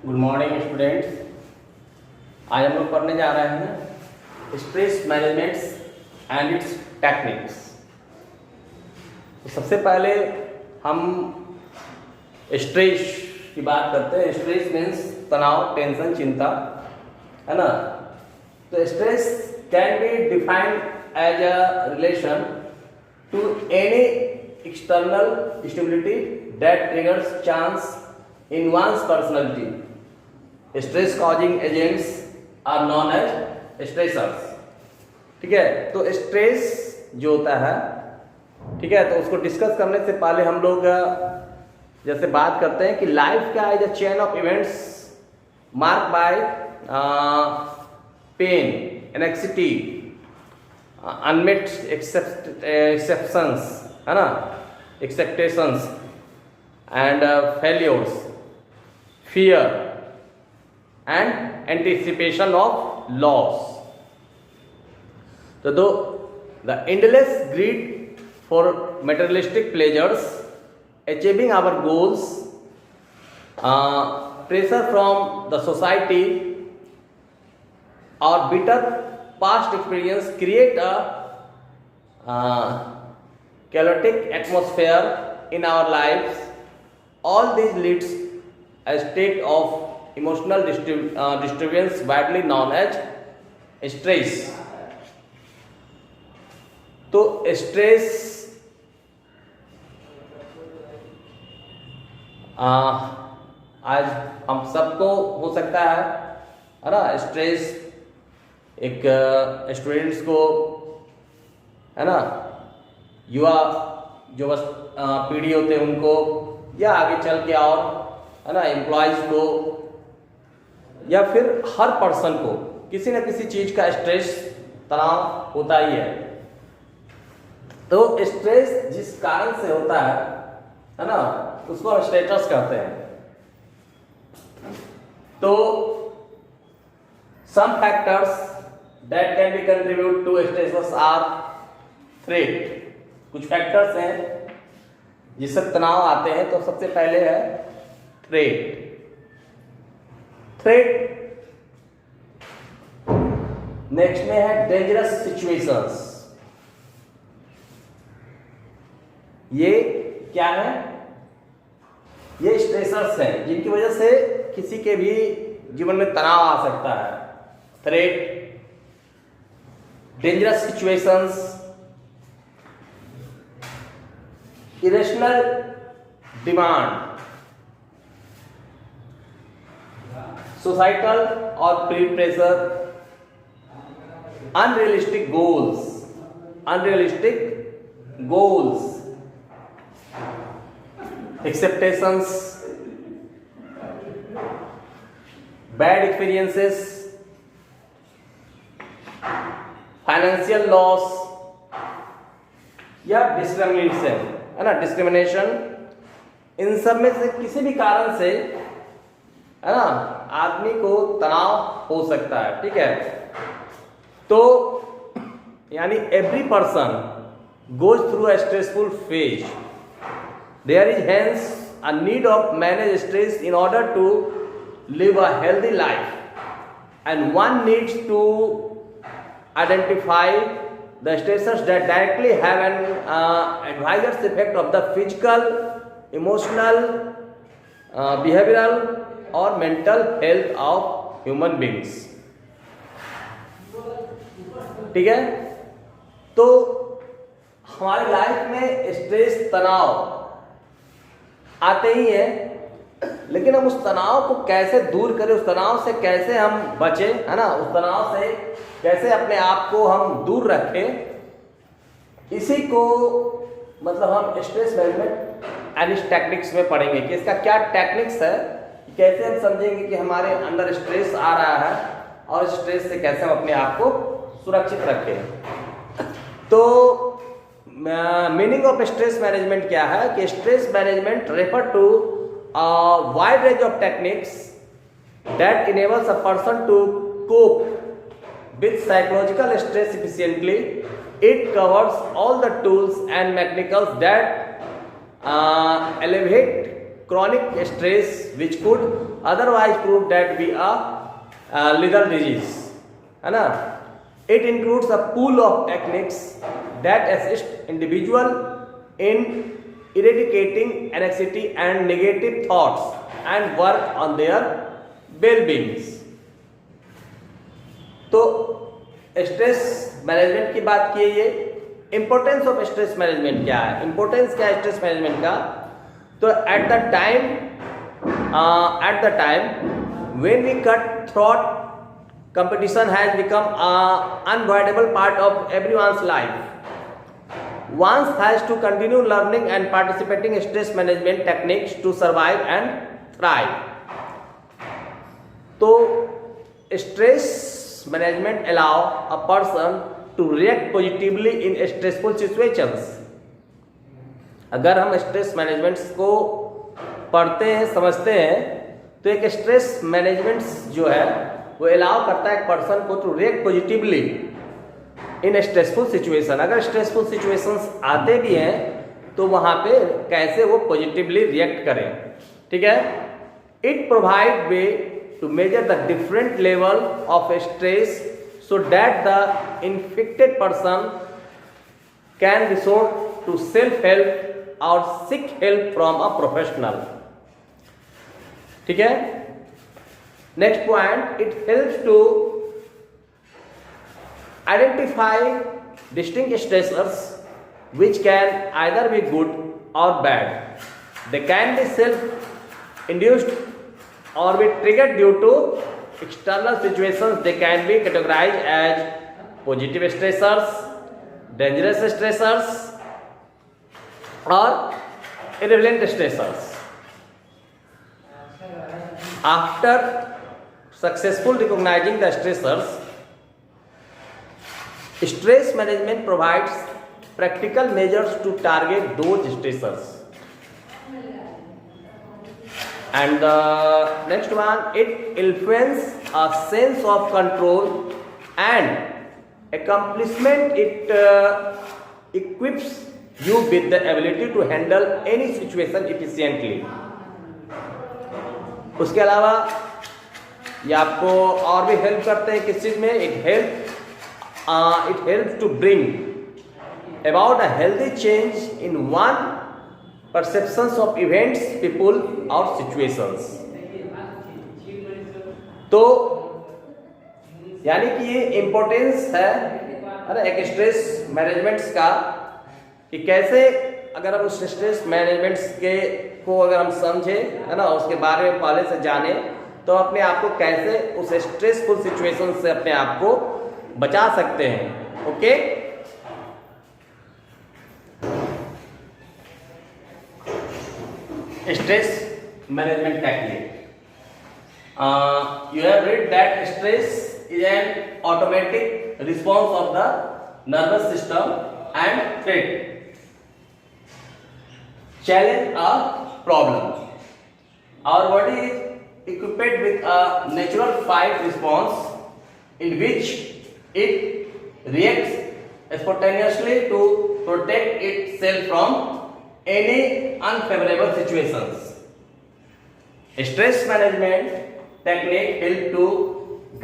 Good morning students. आज हम लोग पढ़ने जा रहे हैं stress managements and it's techniques. तो सबसे पहले हम स्ट्रेस की बात करते हैं। स्ट्रेस मीन्स तनाव, टेंशन, चिंता, है ना। तो stress can be defined as a relation to any external stability that triggers chance in one's personality. Stress causing agents are known as stressors. ठीक है, तो स्ट्रेस जो होता है, ठीक है, तो उसको डिस्कस करने से पहले हम लोग जैसे बात करते हैं कि लाइफ का is a chain of events mark by pain, anxiety, unmet expectations, है ना, expectations and failures, fear and anticipation of loss. So the endless greed for materialistic pleasures, achieving our goals, pressure from the society or bitter past experience create a chaotic atmosphere in our lives. All these leads a state of emotional disturbance widely known as stress. तो stress आज हम सबको हो सकता है ना। Stress एक students को, है ना, युवा जो बस पीढ़ी होते हैं उनको, या आगे चल के और, है ना, एम्प्लॉयज को, या फिर हर पर्सन को किसी न किसी चीज का स्ट्रेस, तनाव होता ही है। तो स्ट्रेस जिस कारण से होता है ना, उसको हम स्टेटस कहते हैं। तो some factors that can be contribute to stress are threat. कुछ फैक्टर्स हैं जिससे तनाव आते हैं। तो सबसे पहले है थ्रेट, नेक्स्ट में है डेंजरस सिचुएशंस। ये क्या है? ये स्ट्रेसर्स हैं जिनकी वजह से किसी के भी जीवन में तनाव आ सकता है। Threat, dangerous situations, irrational demand, societal और peer pressure, unrealistic goals, expectations, bad experiences, financial loss या डिस्क्रिमिनेशन, है ना, डिस्क्रिमिनेशन। इन सब में से किसी भी कारण से, है ना, आदमी को तनाव हो सकता है। ठीक है, तो यानी every person goes through a stressful phase. There is hence a need of manage stress in order to live a healthy life and one needs to identify the stressors that directly have an adverse effect of the physical, emotional, behavioral or mental health of human beings. ठीक है, तो हमारी life में stress, तनाव आते ही है, लेकिन हम उस तनाव को कैसे दूर करें, उस तनाव से कैसे हम बचें, है ना, उस तनाव से कैसे अपने आप को हम दूर रखें, इसी को मतलब हम स्ट्रेस मैनेजमेंट एंड इस टेक्निक्स में पढ़ेंगे कि इसका क्या टेक्निक्स है, कैसे हम समझेंगे कि हमारे अंदर स्ट्रेस आ रहा है और स्ट्रेस से कैसे हम अपने आप को सुरक्षित रखें। तो मीनिंग ऑफ स्ट्रेस मैनेजमेंट क्या है कि stress management refer to a wide range of techniques that enables a person to cope with psychological stress efficiently. It covers all the tools and mechanisms that elevate chronic stress which could otherwise prove that be a lethal disease, है ना. It includes a pool of techniques that assist individual in eradicating anxiety and negative thoughts and work on their well-beings. तो stress management की बात की है. Importance of stress management क्या है, importance क्या है स्ट्रेस मैनेजमेंट का. तो at the time when we cut throat, competition has become an unavoidable part of everyone's life. One has to continue learning and participating in stress management techniques to survive and thrive. तो stress management allow a person to react positively in stressful situations. अगर हम stress management को पढ़ते हैं, समझते हैं, तो एक स्ट्रेस मैनेजमेंट जो है वो अलाउ करता है एक पर्सन को to react positively in stressful situation. अगर स्ट्रेसफुल सिचुएशंस आते भी हैं तो वहाँ पे कैसे वो पॉजिटिवली रिएक्ट करें. ठीक है. It provide way to measure the different level of stress so that the infected person can resort to self help और seek help from a professional. ठीक है. Next point, it helps to identify distinct stressors which can either be good or bad. They can be self-induced or be triggered due to external situations. They can be categorized as positive stressors, dangerous stressors, or irrelevant stressors. After successful recognizing the stressors, stress management provides practical measures to target those stressors. And the next one, it influences a sense of control and accomplishment. It equips you with the ability to handle any situation efficiently. उसके अलावा ये आपको और भी help करते हैं किस चीज़ में. It help to bring about a healthy change in one perceptions of events, people और सिचुएशंस. तो यानी कि ये इम्पोर्टेंस है ना एक स्ट्रेस मैनेजमेंट का, कि कैसे अगर हम उस स्ट्रेस मैनेजमेंट को अगर हम समझें, है ना, उसके बारे में पहले से जाने, तो अपने आप को कैसे उस स्ट्रेसफुल सिचुएशन से अपने आप को बचा सकते हैं. Okay. Stress management technique. You have read that stress is an automatic response of the nervous system and threat challenge a problem. Our body is equipped with a natural fight response in which it reacts spontaneously to protect itself from any unfavorable situations. Stress management technique help to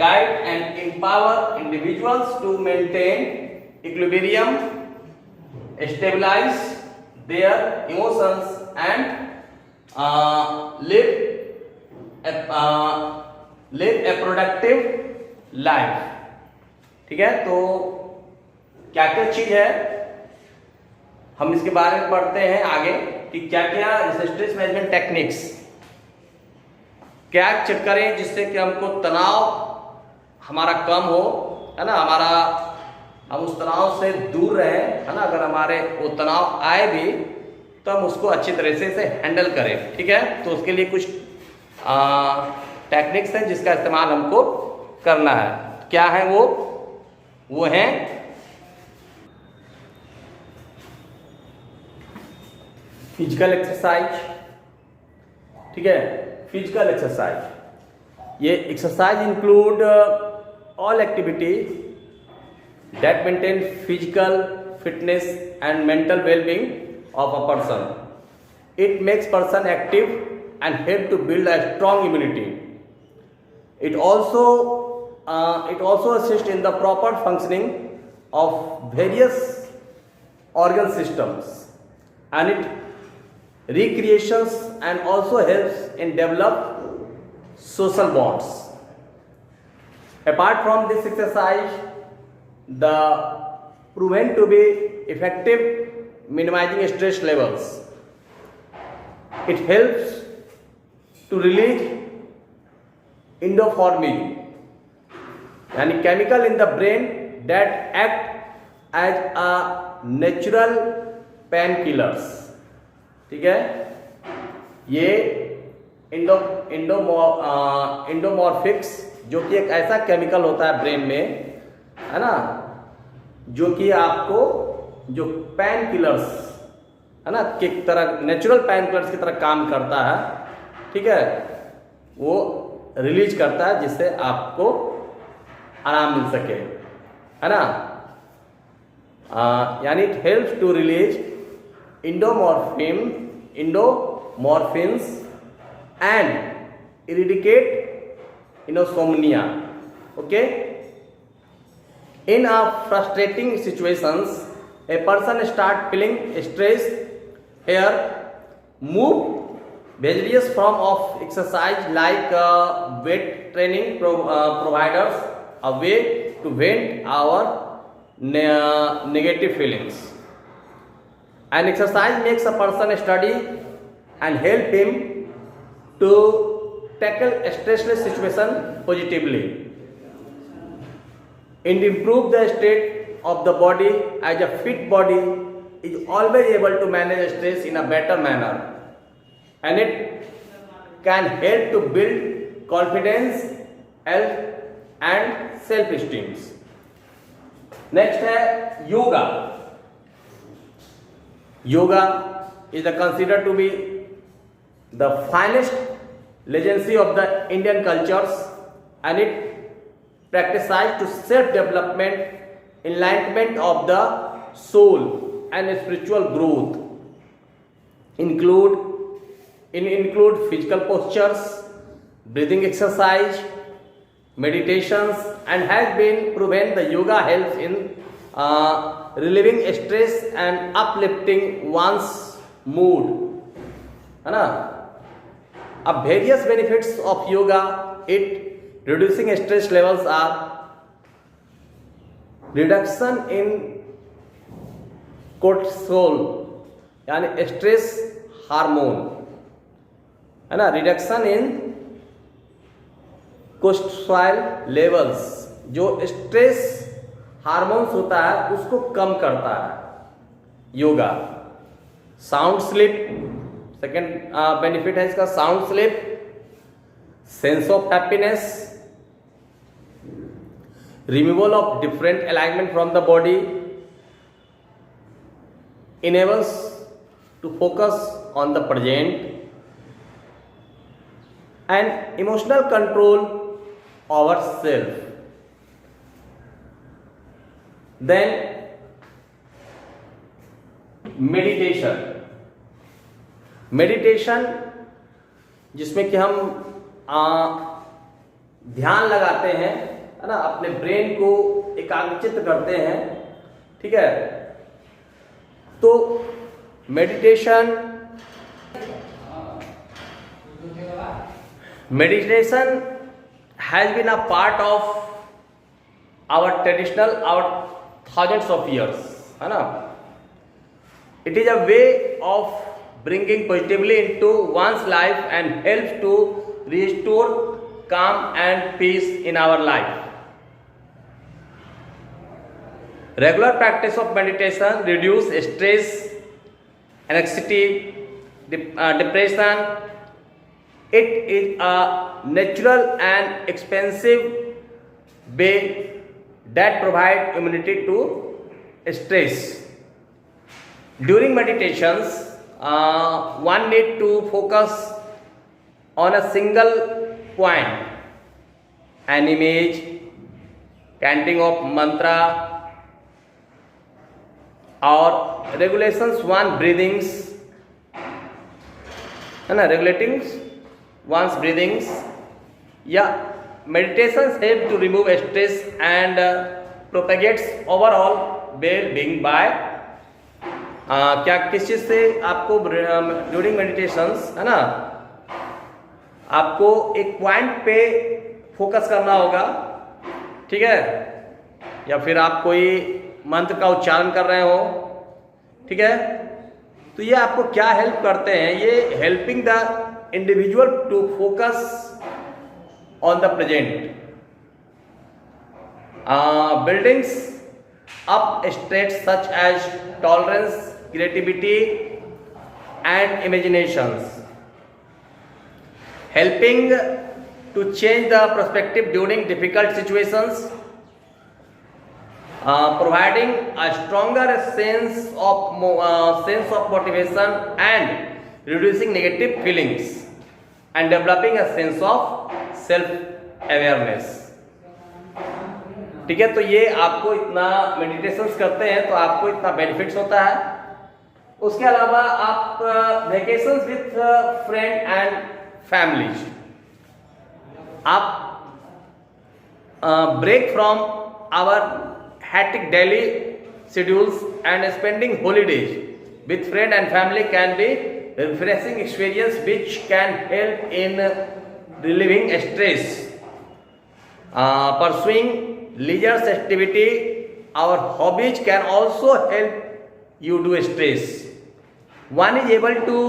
guide and empower individuals to maintain equilibrium, stabilize their emotions and live a productive life. ठीक है. तो क्या क्या चीज है हम इसके बारे में पढ़ते हैं आगे कि क्या क्या स्ट्रेस मैनेजमेंट टेक्निक्स क्या चेक करें जिससे कि हमको तनाव हमारा कम हो, है ना, हम उस तनाव से दूर रहें, है ना. अगर हमारे वो तनाव आए भी तो हम उसको अच्छी तरह से हैंडल करें. ठीक है. तो उसके लिए कुछ टेक्निक्स हैं जिसका इस्तेमाल हमको करना है. क्या है वो हैं फिजिकल एक्सरसाइज. ठीक है. फिजिकल एक्सरसाइज, ये exercise include all activity that maintain physical fitness and mental well-being of a person. It makes person active and help to build a strong immunity. It also assists in the proper functioning of various organ systems, and it recreations and also helps in develop social bonds. Apart from this exercise, the proven to be effective minimizing stress levels. It helps to release endorphin, and chemical in the brain that act as a natural painkillers. ठीक है, ये इंडोमॉर्फिक्स जो कि एक ऐसा chemical होता है brain में, है ना, जो कि आपको जो पेन किलर्स है ना की तरह, नेचुरल पेन किलर्स की तरह काम करता है, ठीक है, वो रिलीज करता है जिससे आपको आराम मिल सके, है ना। यानी it helps to release endorphins and eradicate insomnia. Okay, in a frustrating situations, a person start feeling stress. Here, move various form of exercise like weight training providers a way to vent our negative feelings. And exercise makes a person study and help him to tackle a stressless situation positively. It improves the state of the body, as a fit body is always able to manage stress in a better manner, and it can help to build confidence, health and self-esteem. Next है yoga. Yoga is considered to be the finest legacy of the Indian cultures, and it practices to self-development, enlightenment of the soul and spiritual growth. Include physical postures, breathing exercise, meditations, and has been proven the yoga helps in relieving stress and uplifting one's mood, है ना। अब various benefits of yoga, it reducing stress levels are reduction in cortisol, यानी stress hormone, है ना, reduction in cortisol levels, जो stress hormones होता है उसको कम करता है yoga. Sound sleep, second benefit है इसका, sound sleep, sense of happiness, removal of different alignment from the body, enables to focus on the present, and emotional control over self. Then meditation जिसमें कि हम ध्यान लगाते हैं, है ना, अपने ब्रेन को एकाग्रचित्त करते हैं, ठीक है। तो meditation has been a part of our traditional, our thousands of years, है ना। It is a way of bringing positively into one's life and helps to restore calm and peace in our life. Regular practice of meditation reduce stress, anxiety, depression. It is a natural and expensive way that provide immunity to stress. During meditations, one need to focus on a single point, an image, chanting of mantra, or regulations one breathings, है ना, regulating one's breathings. Yeah, meditations help to remove stress and propagates overall well-being by क्या किस चीज़ से आपको during meditations है ना, आपको एक पॉइंट पे फोकस करना होगा, ठीक है, या फिर आप कोई मंत्र का उच्चारण कर रहे हो, ठीक है, तो ये आपको क्या हेल्प करते हैं, ये helping the individual to focus on the present, buildings up states such as tolerance, creativity and imaginations, helping to change the perspective during difficult situations, providing a stronger sense of motivation and reducing negative feelings and developing a sense of self awareness. ठीक है, तो ये आपको इतना meditations करते हैं तो आपको इतना बेनिफिट्स होता है। उसके अलावा आप vacations with friend and families, आप ब्रेक फ्रॉम आवर हैट्रिक daily schedules and spending holidays with friend and family can be refreshing experience which can help in relieving stress, pursuing leisure activity, our hobbies can also help you do stress. One is able to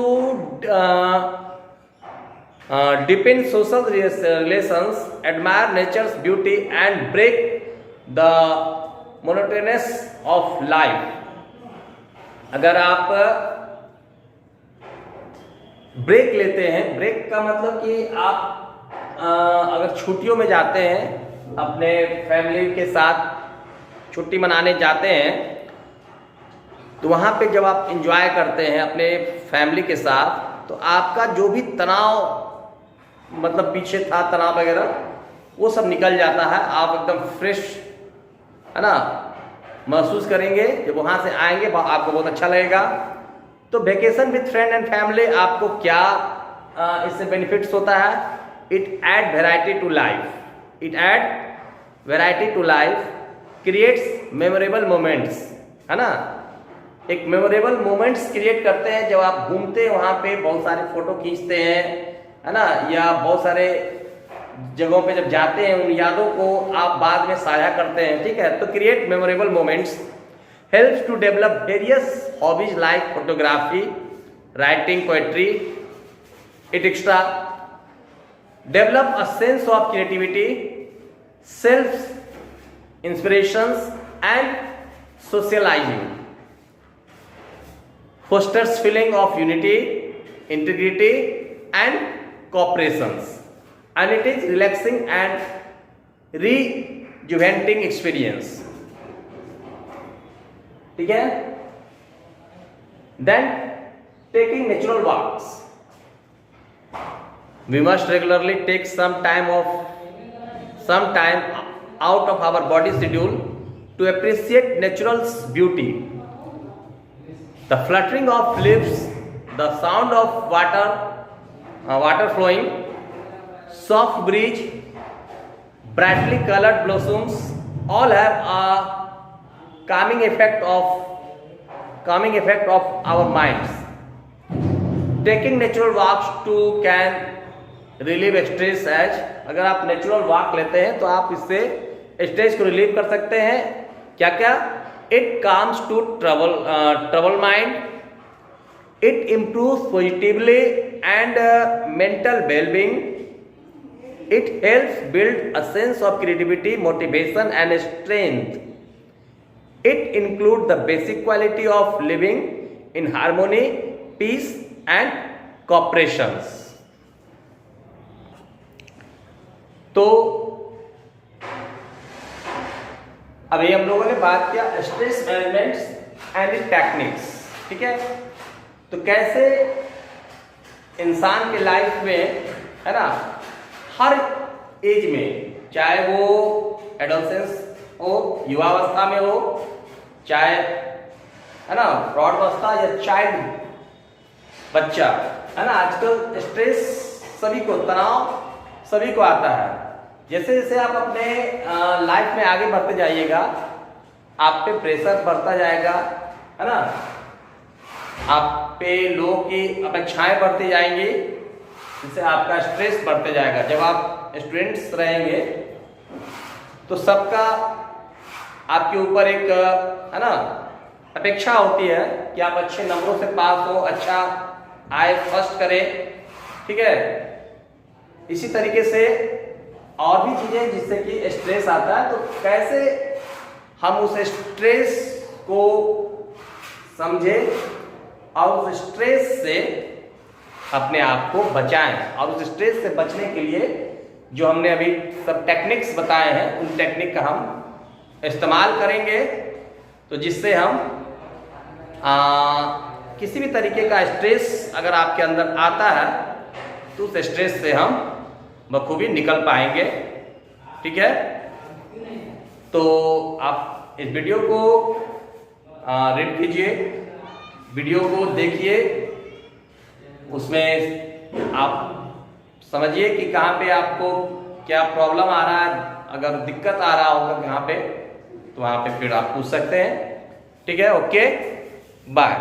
deepen social relations, admire nature's beauty and break the monotonous of life. अगर आप break लेते हैं, break का मतलब कि आप अगर छुट्टियों में जाते हैं, अपने फैमिली के साथ छुट्टी मनाने जाते हैं, तो वहाँ पे जब आप एंजॉय करते हैं अपने फैमिली के साथ, तो आपका जो भी तनाव मतलब पीछे था तनाव वगैरह वो सब निकल जाता है, आप एकदम फ्रेश है ना महसूस करेंगे। जब वहाँ से आएंगे आपको बहुत अच्छा लगेगा। तो vacation with friend and family आपको क्या इससे बेनिफिट्स होता है, it add variety to life, it add variety to life, creates memorable moments, है ना, एक मेमोरेबल मोमेंट्स क्रिएट करते हैं। जब आप घूमते हैं वहाँ पे बहुत सारे फोटो खींचते हैं, है ना, या बहुत सारे जगहों पे जब जाते हैं उन यादों को आप बाद में साझा करते हैं, ठीक है। तो create memorable moments, helps to develop various hobbies like photography, writing, poetry, etcetera, develop a sense of creativity, self inspirations and socializing, fosters feeling of unity, integrity and cooperations, and it is relaxing and rejuvenating experience, ठीक है। Then taking natural walks, we must regularly take some time out of our body schedule to appreciate natural's beauty. The fluttering of leaves, the sound of water flowing, soft breeze, brightly colored blossoms all have a calming effect of our minds. Taking natural walks too can relieve stress as, अगर आप natural walk लेते हैं तो आप इससे stress को relieve कर सकते हैं। क्या क्या, it calms to trouble mind, it improves positively and mental wellbeing, it helps build a sense of creativity, motivation and strength, it include the basic quality of living in harmony, peace and cooperations. तो अभी हम लोगों ने बात किया stress management and techniques, ठीक है। तो कैसे इंसान के लाइफ में, है ना, हर एज में, चाहे वो एडोलेसेंस हो, युवावस्था में हो, चाहे है ना प्रौढ़ावस्था या चाइल्ड बच्चा, है ना, आजकल स्ट्रेस सभी को तनाव सभी को आता है। जैसे जैसे आप अपने लाइफ में आगे बढ़ते जाइएगा, आप पे प्रेशर बढ़ता जाएगा, है ना, आप पे लोगों की अपेक्षाएं बढ़ती जाएंगी, जिससे आपका स्ट्रेस बढ़ते जाएगा। जब आप स्टूडेंट्स रहेंगे तो सबका आपके ऊपर एक, है ना, अपेक्षा होती है कि आप अच्छे नंबरों से पास हो, अच्छा आए, फर्स्ट करें, ठीक है। इसी तरीके से और भी चीजें जिससे कि स्ट्रेस आता है, तो कैसे हम उस स्ट्रेस को समझें और उस स्ट्रेस से अपने आप को बचाएं। और उस स्ट्रेस से बचने के लिए जो हमने अभी सब टेक्निक्स बताए हैं, उन टेक्निक का हम इस्तेमाल करेंगे, तो जिससे हम किसी भी तरीके का स्ट्रेस अगर आपके अंदर आता है तो उस स्ट्रेस से हम बखूबी निकल पाएंगे, ठीक है। तो आप इस वीडियो को रीड कीजिए, वीडियो को देखिए, उसमें आप समझिए कि कहाँ पे आपको क्या प्रॉब्लम आ रहा है। अगर दिक्कत आ रहा होगा कहाँ पे, तो वहाँ पे फिर आप पूछ सकते हैं, ठीक है। Okay, bye.